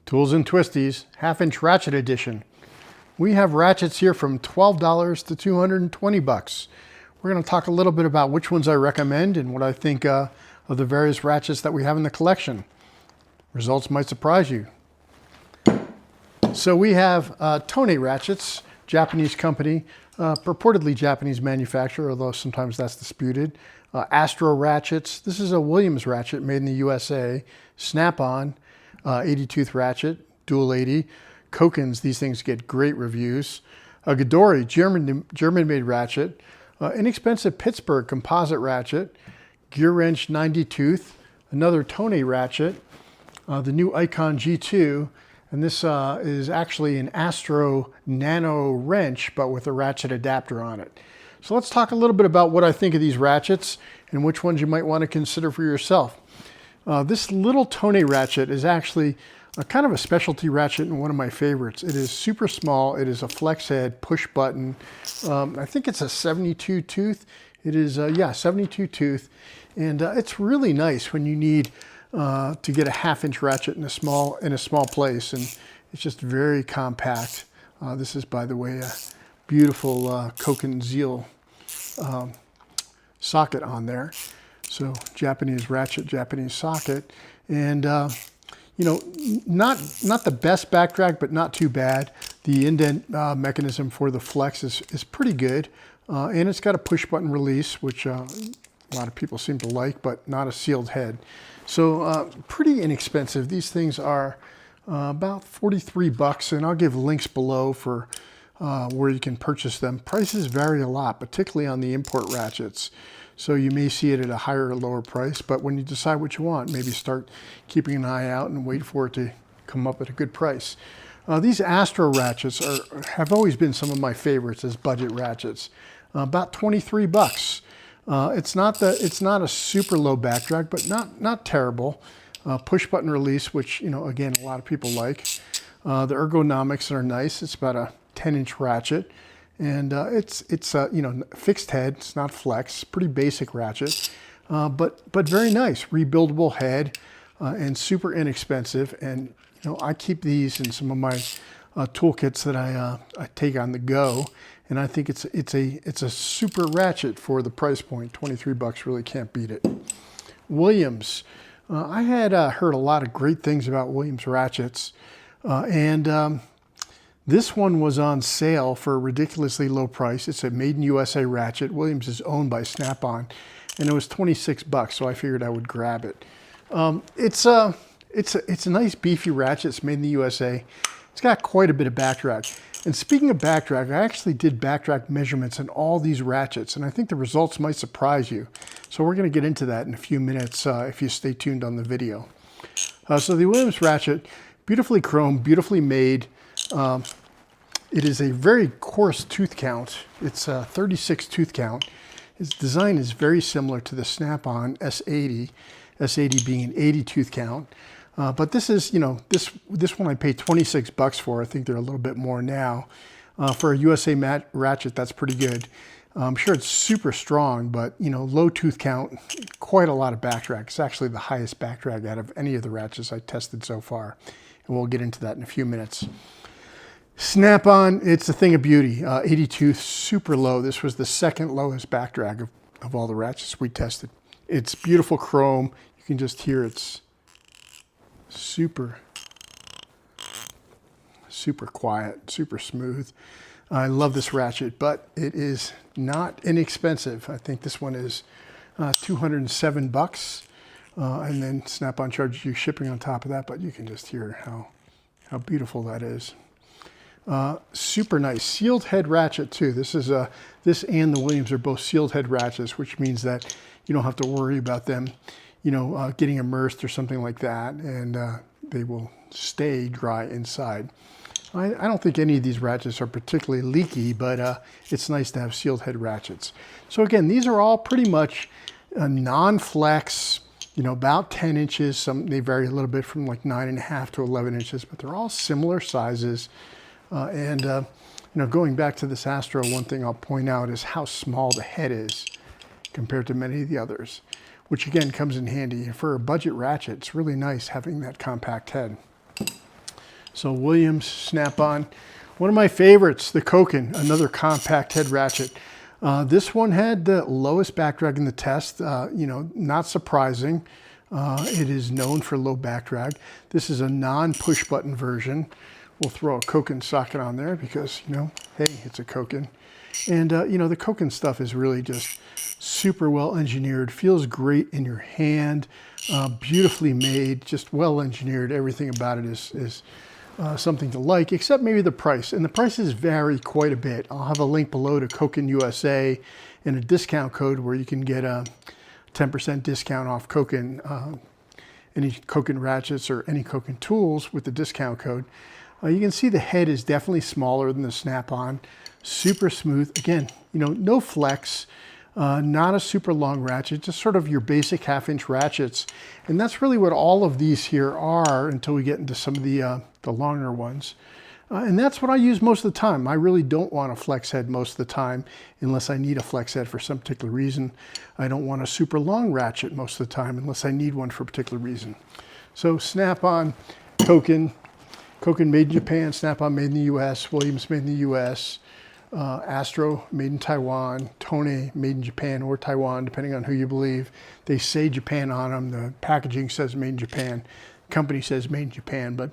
Tools and Twisties, half-inch ratchet edition. We have ratchets here from $12 to $220. We're going to talk a little bit about which ones I recommend and what I think of the various ratchets that we have in the collection. Results might surprise you. So we have Tone ratchets, Japanese company, purportedly Japanese manufacturer, although sometimes that's disputed. Astro ratchets. This is a Williams ratchet made in the USA. Snap-on. 80 tooth ratchet, dual 80. Kokens, these things get great reviews. Gedore, German-made ratchet. Inexpensive Pittsburgh composite ratchet. Gearwrench 90 tooth. Another Tone ratchet. The new Icon G2. And this is actually an Astro nano wrench, but with a ratchet adapter on it. So let's talk a little bit about what I think of these ratchets and which ones you might want to consider for yourself. This little Tone ratchet is actually a kind of a specialty ratchet and one of my favorites. It is super small. It is a flex head, push button. I think it's a 72 tooth. It is, yeah, 72 tooth. And it's really nice when you need to get a half-inch ratchet in a small place. And it's just very compact. This is, by the way, a beautiful Koken Zeal socket on there. So Japanese ratchet, Japanese socket, and you know, not the best back drag, but not too bad. The indent mechanism for the flex is pretty good, and it's got a push button release, which a lot of people seem to like, but not a sealed head. So pretty inexpensive. These things are about 43 bucks, and I'll give links below for where you can purchase them. Prices vary a lot, particularly on the import ratchets. So you may see it at a higher or lower price, but when you decide what you want, maybe start keeping an eye out and wait for it to come up at a good price. These Astro ratchets have always been some of my favorites as budget ratchets. About 23 bucks. It's not a super low back drag, but not terrible. Push button release, which, you know, again, a lot of people like. The ergonomics are nice. It's about a 10-inch ratchet. And it's you know, fixed head. It's not flex. Pretty basic ratchet, but very nice. Rebuildable head and super inexpensive. And you know, I keep these in some of my toolkits that I take on the go. And I think it's a super ratchet for the price point. 23 bucks really can't beat it. Williams. I had heard a lot of great things about Williams ratchets, and this one was on sale for a ridiculously low price. It's a made in USA ratchet. Williams is owned by Snap-on, and it was 26 bucks, so I figured I would grab it. It's a nice beefy ratchet. It's made in the USA. It's got quite a bit of back drag. And speaking of back drag, I actually did back drag measurements in all these ratchets, and I think the results might surprise you. So we're going to get into that in a few minutes if you stay tuned on the video. So the Williams ratchet, beautifully chromed, beautifully made. It is a very coarse tooth count. It's a 36 tooth count. Its design is very similar to the Snap-on S80, S80 being an 80 tooth count. But this is, you know, this one I paid 26 bucks for. I think they're a little bit more now. For a USA ratchet, that's pretty good. I'm sure it's super strong, but, you know, low tooth count, quite a lot of back drag. It's actually the highest back drag out of any of the ratchets I tested so far. And we'll get into that in a few minutes. Snap-on, it's a thing of beauty. 80 tooth, super low. This was the second lowest back drag of all the ratchets we tested. It's beautiful chrome. You can just hear it's super quiet, super smooth. I love this ratchet, but it is not inexpensive. I think this one is 207 bucks. And then Snap-on charges you shipping on top of that, but you can just hear how beautiful that is. Super nice. Sealed head ratchet too. This and the Williams are both sealed head ratchets, which means that you don't have to worry about them, you know, getting immersed or something like that, and they will stay dry inside. I don't think any of these ratchets are particularly leaky, but it's nice to have sealed head ratchets. So again, these are all pretty much non-flex, you know, about 10 inches. Some, they vary a little bit from like 9.5 to 11 inches, but they're all similar sizes. You know, going back to this Astro, one thing I'll point out is how small the head is compared to many of the others, which again comes in handy. For a budget ratchet, it's really nice having that compact head. So Williams Snap-on. One of my favorites, the Koken, another compact head ratchet. This one had the lowest back drag in the test. You know, not surprising. It is known for low back drag. This is a non-push button version. We'll throw a Koken socket on there because, you know, hey, it's a Koken. And, you know, the Koken stuff is really just super well engineered, feels great in your hand, beautifully made, just well engineered. Everything about it is something to like, except maybe the price. And the prices vary quite a bit. I'll have a link below to Koken USA and a discount code where you can get a 10% discount off Koken, any Koken ratchets or any Koken tools with the discount code. You can see the head is definitely smaller than the Snap-on, super smooth. Again, you know, no flex, not a super long ratchet, just sort of your basic 1/2-inch ratchets. And that's really what all of these here are until we get into some of the longer ones. And that's what I use most of the time. I really don't want a flex head most of the time unless I need a flex head for some particular reason. I don't want a super long ratchet most of the time unless I need one for a particular reason. So Snap-on, Koken made in Japan, Snap-on made in the US, Williams made in the US, Astro made in Taiwan, Tone made in Japan or Taiwan, depending on who you believe. They say Japan on them. The packaging says made in Japan. The company says made in Japan, but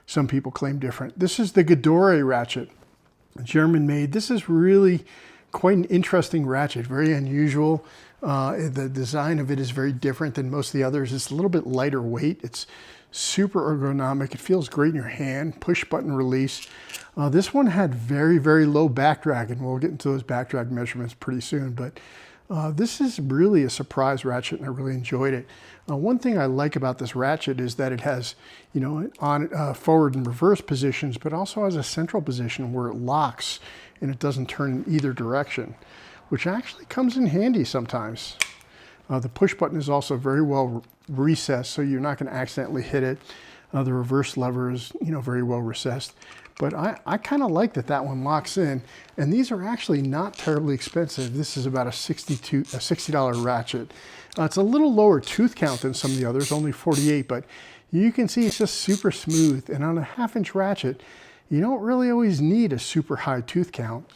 some people claim different. This is the Gedore ratchet, German made. This is really quite an interesting ratchet, very unusual. The design of it is very different than most of the others. It's a little bit lighter weight. It's super ergonomic. It feels great in your hand. Push button release. This one had very, very low back drag, and we'll get into those back drag measurements pretty soon. But this is really a surprise ratchet, and I really enjoyed it. One thing I like about this ratchet is that it has, you know, on forward and reverse positions, but also has a central position where it locks and it doesn't turn in either direction, which actually comes in handy sometimes. The push button is also very well recessed, so you're not going to accidentally hit it. The reverse lever is, you know, very well recessed. But I kind of like that one locks in. And these are actually not terribly expensive. This is about a $60 ratchet. It's a little lower tooth count than some of the others, only 48, but you can see it's just super smooth. And on a 1/2-inch ratchet, you don't really always need a super high tooth count.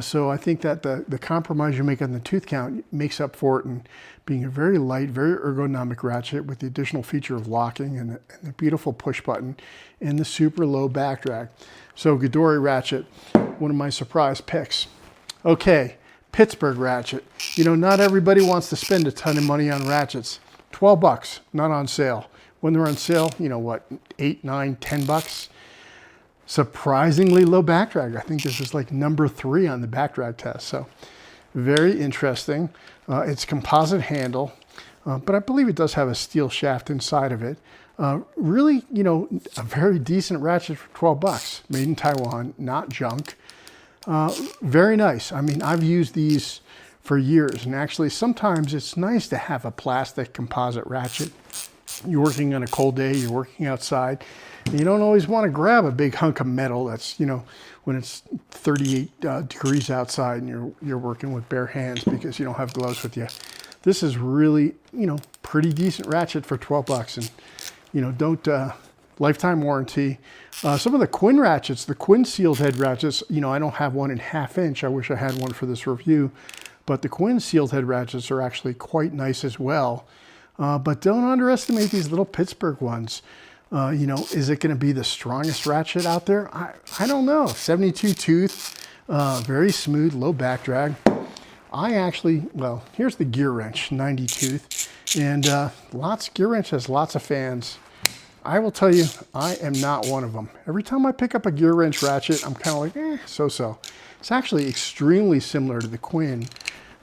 So I think that the compromise you make on the tooth count makes up for it, and being a very light, very ergonomic ratchet with the additional feature of locking and the beautiful push button and the super low back drag. So Gedore ratchet, one of my surprise picks. Okay, Pittsburgh ratchet. You know, not everybody wants to spend a ton of money on ratchets. 12 bucks, not on sale. When they're on sale, you know what, 8, 9, 10 bucks. Surprisingly low back drag. I think this is like number 3 on the back drag test. So very interesting. It's composite handle, but I believe it does have a steel shaft inside of it. Really, you know, a very decent ratchet for 12 bucks. Made in Taiwan, not junk. Very nice. I mean, I've used these for years, and actually sometimes it's nice to have a plastic composite ratchet. You're working on a cold day, you're working outside, and you don't always want to grab a big hunk of metal that's, you know, when it's 38 degrees outside and you're working with bare hands because you don't have gloves with you. This is really, you know, pretty decent ratchet for 12 bucks, and, you know, don't, lifetime warranty. Some of the Quinn ratchets, the Quinn sealed head ratchets, you know, I don't have one in 1/2-inch. I wish I had one for this review, but the Quinn sealed head ratchets are actually quite nice as well. But don't underestimate these little Pittsburgh ones. You know, is it going to be the strongest ratchet out there? I don't know. 72 tooth, very smooth, low back drag. Well, here's the Gearwrench, 90 tooth, and Gearwrench has lots of fans. I will tell you, I am not one of them. Every time I pick up a Gearwrench ratchet, I'm kind of like, so-so. It's actually extremely similar to the Quinn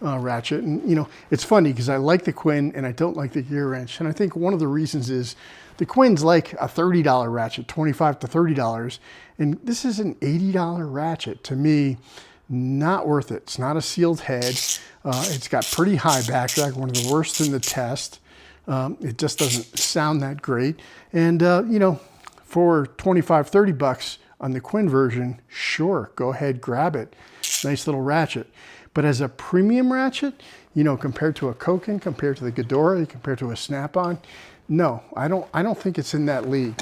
ratchet. And, you know, it's funny because I like the Quinn and I don't like the Gearwrench. And I think one of the reasons is the Quinn's like a $30 ratchet, $25 to $30. And this is an $80 ratchet. To me, not worth it. It's not a sealed head. It's got pretty high back drag, one of the worst in the test. It just doesn't sound that great. And, you know, for 25, 30 bucks on the Quinn version, sure, go ahead, grab it. Nice little ratchet. But as a premium ratchet, you know, compared to a Koken, compared to the Gedore, compared to a Snap-on, no, I don't think it's in that league.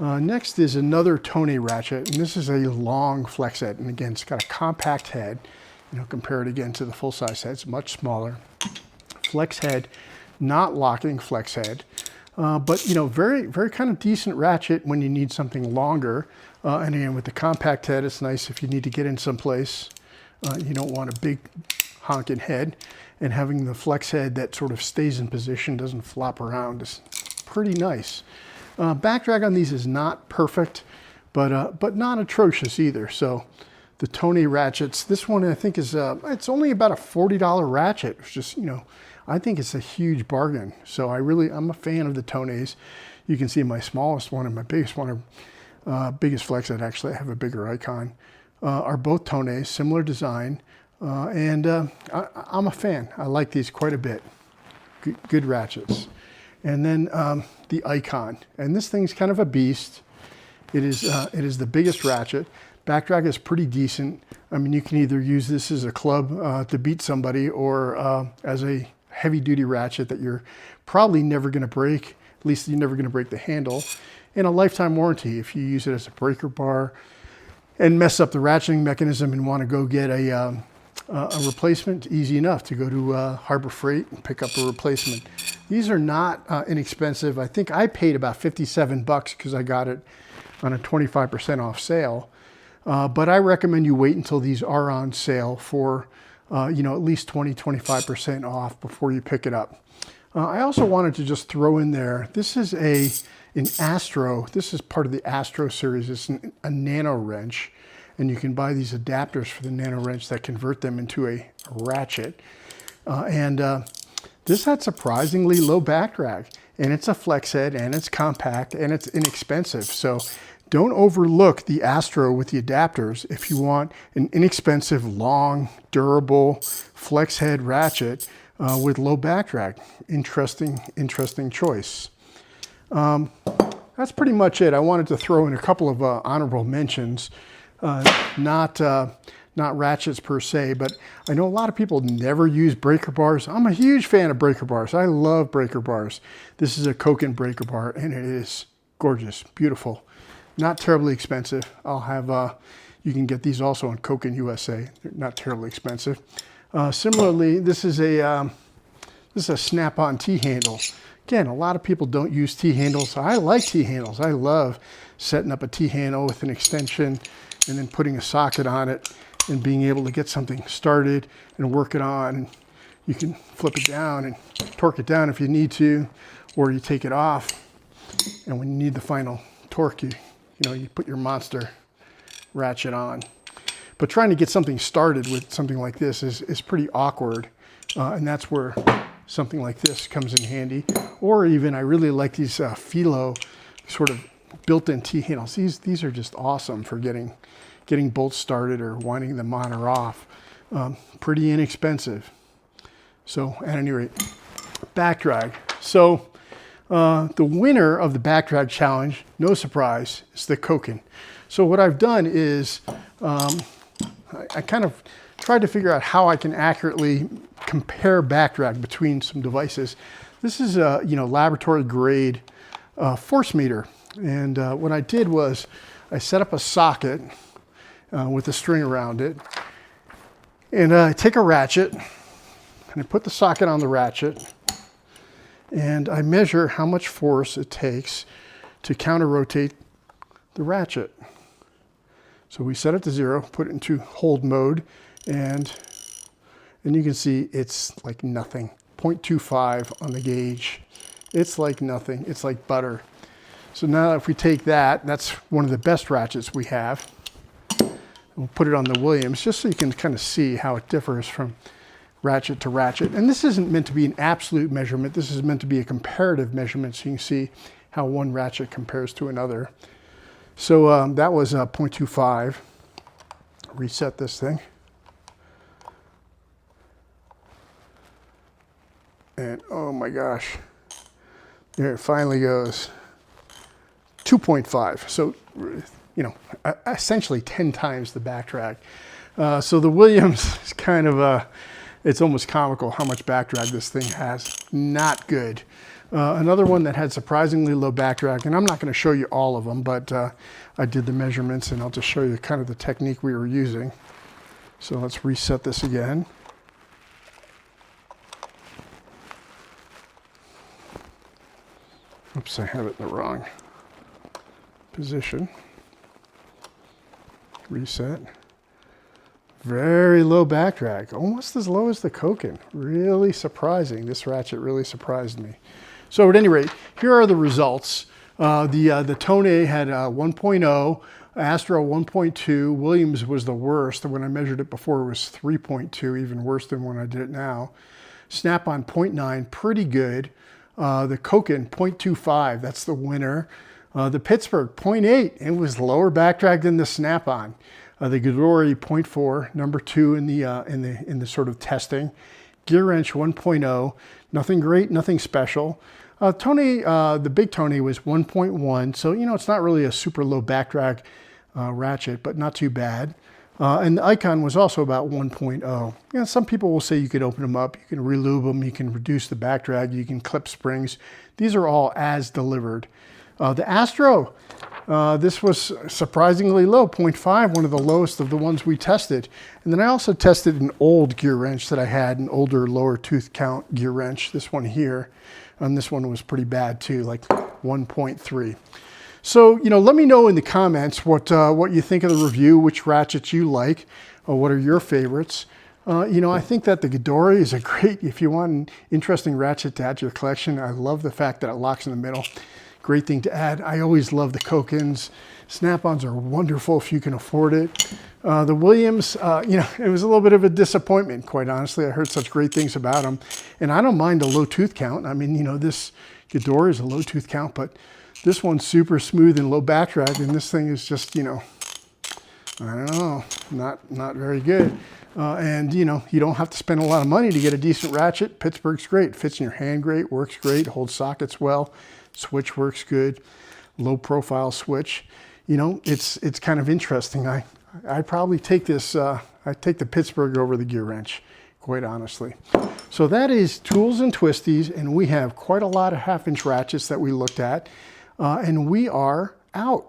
Next is another Tone ratchet, and this is a long flex head. And again, it's got a compact head. You know, compare it again to the full-size head. It's much smaller. Flex head, not locking flex head. But, you know, very kind of decent ratchet when you need something longer. And again, with the compact head, it's nice if you need to get in someplace. You don't want a big honking head. And having the flex head that sort of stays in position, doesn't flop around, is pretty nice. Back drag on these is not perfect, but not atrocious either. So the Tone ratchets, this one I think is, it's only about a $40 ratchet, which is, you know, I think it's a huge bargain. So I'm a fan of the Tones. You can see my smallest one and my biggest one, biggest flex head, actually I have a bigger icon, are both Tones, similar design. I'm a fan. I like these quite a bit. Good ratchets. And then the Icon. And this thing's kind of a beast. It is the biggest ratchet. Back drag is pretty decent. I mean, you can either use this as a club to beat somebody, or as a heavy duty ratchet that you're probably never going to break. At least you're never going to break the handle. And a lifetime warranty if you use it as a breaker bar and mess up the ratcheting mechanism and want to go get a replacement, easy enough to go to Harbor Freight and pick up a replacement. These are not inexpensive. I think I paid about 57 bucks because I got it on a 25% off sale. But I recommend you wait until these are on sale for, you know, at least 20–25% off before you pick it up. I also wanted to just throw in there, this is an Astro. This is part of the Astro series. It's a nano wrench. And you can buy these adapters for the nano wrench that convert them into a ratchet. This had surprisingly low back drag, and it's a flex head, and it's compact, and it's inexpensive. So don't overlook the Astro with the adapters if you want an inexpensive, long, durable flex head ratchet with low back drag. Interesting choice. That's pretty much it. I wanted to throw in a couple of honorable mentions. Not ratchets per se, but I know a lot of people never use breaker bars. I'm a huge fan of breaker bars. I love breaker bars. This is a Koken breaker bar, and it is gorgeous, beautiful, not terribly expensive. I'll have, you can get these also on Koken USA. They're not terribly expensive. Similarly, this is a snap-on T-handle. Again, a lot of people don't use T-handles. I like T-handles. I love setting up a T-handle with an extension and then putting a socket on it and being able to get something started and work it on. And you can flip it down and torque it down if you need to, or you take it off. And when you need the final torque, you put your monster ratchet on. But trying to get something started with something like this is pretty awkward. And that's where something like this comes in handy. Or even, I really like these Philo sort of built-in T-handles. These are just awesome for getting bolts started or winding them on or off. Pretty inexpensive. So at any rate, back drag. So the winner of the back drag challenge, no surprise, is the Koken. So what I've done is I kind of tried to figure out how I can accurately compare back drag between some devices. This is a laboratory grade force meter. And what I did was I set up a socket with a string around it, and I take a ratchet and I put the socket on the ratchet, and I measure how much force it takes to counter rotate the ratchet. So we set it to 0, put it into hold mode, and you can see it's like nothing. 0.25 on the gauge. It's like nothing. It's like butter. So now if we take that, that's one of the best ratchets we have. We'll put it on the Williams just so you can kind of see how it differs from ratchet to ratchet. And this isn't meant to be an absolute measurement. This is meant to be a comparative measurement so you can see how one ratchet compares to another. So that was 0.25. Reset this thing. And oh my gosh, there it finally goes. 2.5. So, essentially 10 times the back drag. So the Williams is kind of it's almost comical how much back drag this thing has. Not good. Another one that had surprisingly low back drag, and I'm not going to show you all of them, but I did the measurements, and I'll just show you kind of the technique we were using. So let's reset this again. Oops, I have it in the wrong position. Reset. Very low back drag, almost as low as the Koken. Really surprising. This ratchet really surprised me. So at any rate, here are the results. The Tone had 1.0, Astro 1.2, Williams was the worst. When I measured it before, it was 3.2, even worse than when I did it now. Snap-on 0.9, pretty good. The Koken 0.25, that's the winner. The Pittsburgh 0.8, it was lower back drag than the Snap-on. The Gedore 0.4, number 2 in the sort of testing. Gearwrench 1.0, nothing great, nothing special. Tone, the big Tone was 1.1, so you know it's not really a super low back drag ratchet, but not too bad. And the Icon was also about 1.0. You know, some people will say you could open them up, you can relube them, you can reduce the back drag, you can clip springs. These are all as delivered. The Astro, this was surprisingly low, 0.5, one of the lowest of the ones we tested. And then I also tested an old Gearwrench that I had, an older lower tooth count Gearwrench, this one here. And this one was pretty bad too, like 1.3. So, you know, let me know in the comments what you think of the review, which ratchets you like, or what are your favorites. You know, I think that the Gedore is a great, if you want an interesting ratchet to add to your collection. I love the fact that it locks in the middle. Great thing to add. I always love the Kokens. Snap-ons are wonderful if you can afford it. The Williams, you know, it was a little bit of a disappointment, quite honestly. I heard such great things about them. And I don't mind a low tooth count. I mean, you know, this Gedore is a low tooth count, but this one's super smooth and low back drag, and this thing is just, you know, I don't know, not very good. And, you know, you don't have to spend a lot of money to get a decent ratchet. Pittsburgh's great. Fits in your hand great, works great, holds sockets well. Switch works good. Low profile switch. You know, it's kind of interesting. I'd probably take this, I'd take the Pittsburgh over the Gearwrench, quite honestly. So that is Tools and Twisties, and we have quite a lot of 1/2-inch ratchets that we looked at, and we are out.